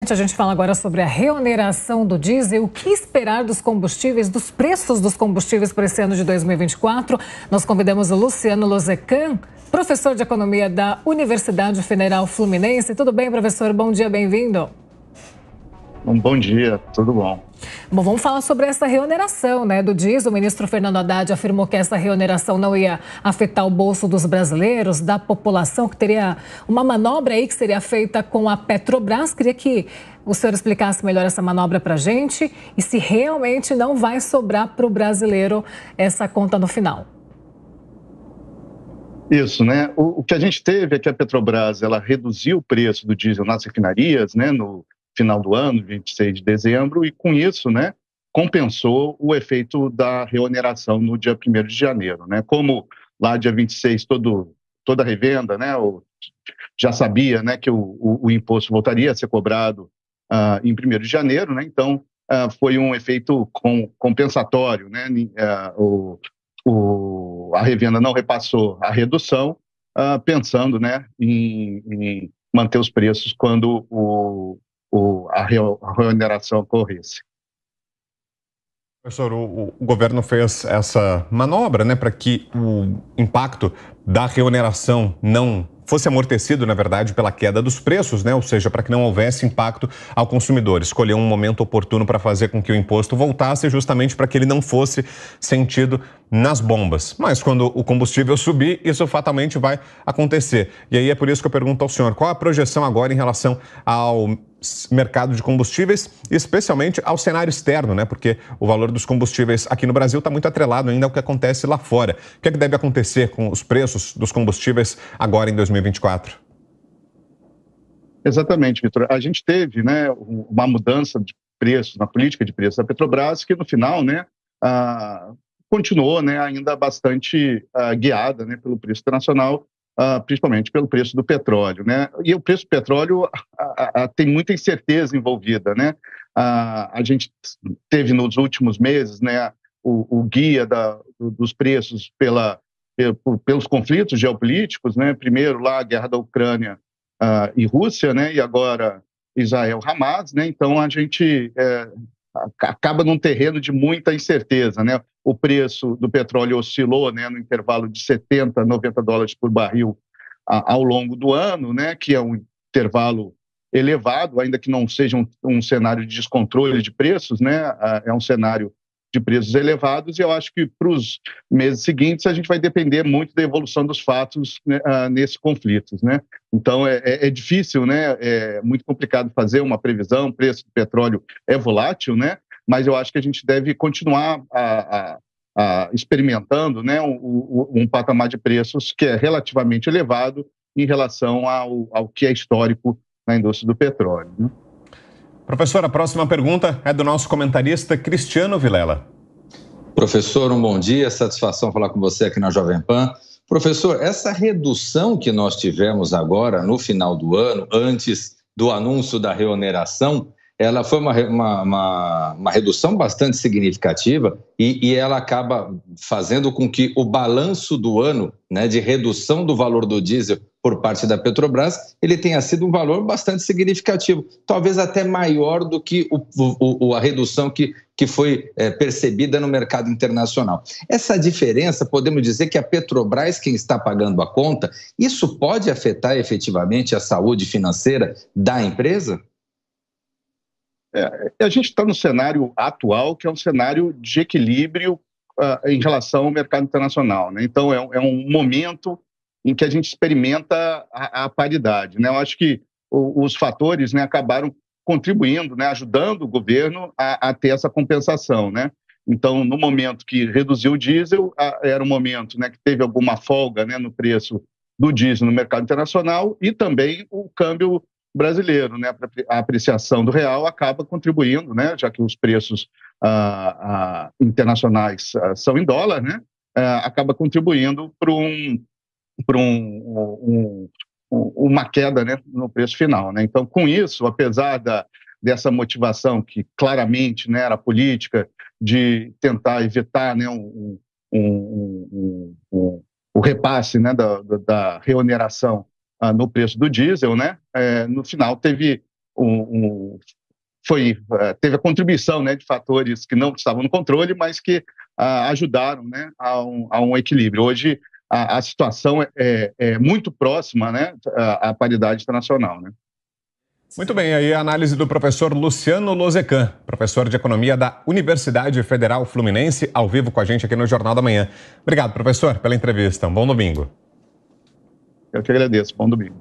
importante. A gente fala agora sobre a reoneração do diesel. O que esperar dos combustíveis, dos preços dos combustíveis para esse ano de 2024? Nós convidamos o Luciano Lozecan, professor de economia da Universidade Federal Fluminense. Tudo bem, professor? Bom dia, bem-vindo. Bom dia, tudo bom. Bom, vamos falar sobre essa reoneração, do diesel. O ministro Fernando Haddad afirmou que essa reoneração não ia afetar o bolso dos brasileiros, da população, que teria uma manobra aí que seria feita com a Petrobras. Queria que o senhor explicasse melhor essa manobra para a gente e se realmente não vai sobrar para o brasileiro essa conta no final. Isso, né? O que a gente teve é que a Petrobras, ela reduziu o preço do diesel nas refinarias, no final do ano, 26 de dezembro, e com isso, compensou o efeito da reoneração no dia 1º de janeiro, Como lá dia 26 toda a revenda, já sabia, que o imposto voltaria a ser cobrado em 1º de janeiro, então foi um efeito compensatório, a revenda não repassou a redução, pensando, em manter os preços quando a reoneração ocorresse. Professor, o governo fez essa manobra, para que o impacto da reoneração não fosse amortecido, na verdade, pela queda dos preços, ou seja, para que não houvesse impacto ao consumidor. Escolheu um momento oportuno para fazer com que o imposto voltasse, justamente para que ele não fosse sentido nas bombas. Mas quando o combustível subir, isso fatalmente vai acontecer. E aí é por isso que eu pergunto ao senhor, qual a projeção agora em relação ao mercado de combustíveis, especialmente ao cenário externo, porque o valor dos combustíveis aqui no Brasil está muito atrelado ainda ao que acontece lá fora. O que é que deve acontecer com os preços dos combustíveis agora em 2024? Exatamente, Vitor. A gente teve, uma mudança de preços na política de preços da Petrobras que no final, continuou, ainda bastante guiada, pelo preço internacional, principalmente pelo preço do petróleo, E o preço do petróleo tem muita incerteza envolvida, A gente teve nos últimos meses, o guia dos preços pelos conflitos geopolíticos, Primeiro lá a guerra da Ucrânia e Rússia, e agora Israel-Hamas, Então a gente acaba num terreno de muita incerteza, O preço do petróleo oscilou, no intervalo de 70 a 90 dólares por barril ao longo do ano, que é um intervalo elevado, ainda que não seja um cenário de descontrole de preços, É um cenário de preços elevados, e eu acho que para os meses seguintes a gente vai depender muito da evolução dos fatos nesses conflitos, Então é difícil, é muito complicado fazer uma previsão, o preço do petróleo é volátil, Mas eu acho que a gente deve continuar experimentando, um patamar de preços que é relativamente elevado em relação ao que é histórico na indústria do petróleo. Professor, a próxima pergunta é do nosso comentarista Cristiano Vilela. Professor, um bom dia, satisfação falar com você aqui na Jovem Pan. Professor, essa redução que nós tivemos agora no final do ano, antes do anúncio da reoneração, ela foi uma redução bastante significativa e ela acaba fazendo com que o balanço do ano, de redução do valor do diesel por parte da Petrobras, ele tenha sido um valor bastante significativo, talvez até maior do que a redução que foi percebida no mercado internacional. Essa diferença, podemos dizer que a Petrobras quem está pagando a conta, isso pode afetar efetivamente a saúde financeira da empresa? A gente está no cenário atual, que é um cenário de equilíbrio em relação ao mercado internacional, Então, é um momento em que a gente experimenta a paridade, Eu acho que os fatores, acabaram contribuindo, ajudando o governo a ter essa compensação, Então, no momento que reduziu o diesel, era um momento, que teve alguma folga, no preço do diesel no mercado internacional e também o câmbio brasileiro, a apreciação do real acaba contribuindo, já que os preços internacionais são em dólar, acaba contribuindo para uma queda, no preço final, Então, com isso, apesar dessa motivação que claramente, era política de tentar evitar, o repasse, da reoneração no preço do diesel, no final teve teve a contribuição, né, de fatores que não estavam no controle, mas que ajudaram, né, a um equilíbrio. Hoje a situação é muito próxima, né, à paridade internacional, né? Muito bem, aí a análise do professor Luciano Lozecan, professor de Economia da Universidade Federal Fluminense, ao vivo com a gente aqui no Jornal da Manhã. Obrigado, professor, pela entrevista. Um bom domingo. Eu que agradeço. Bom domingo.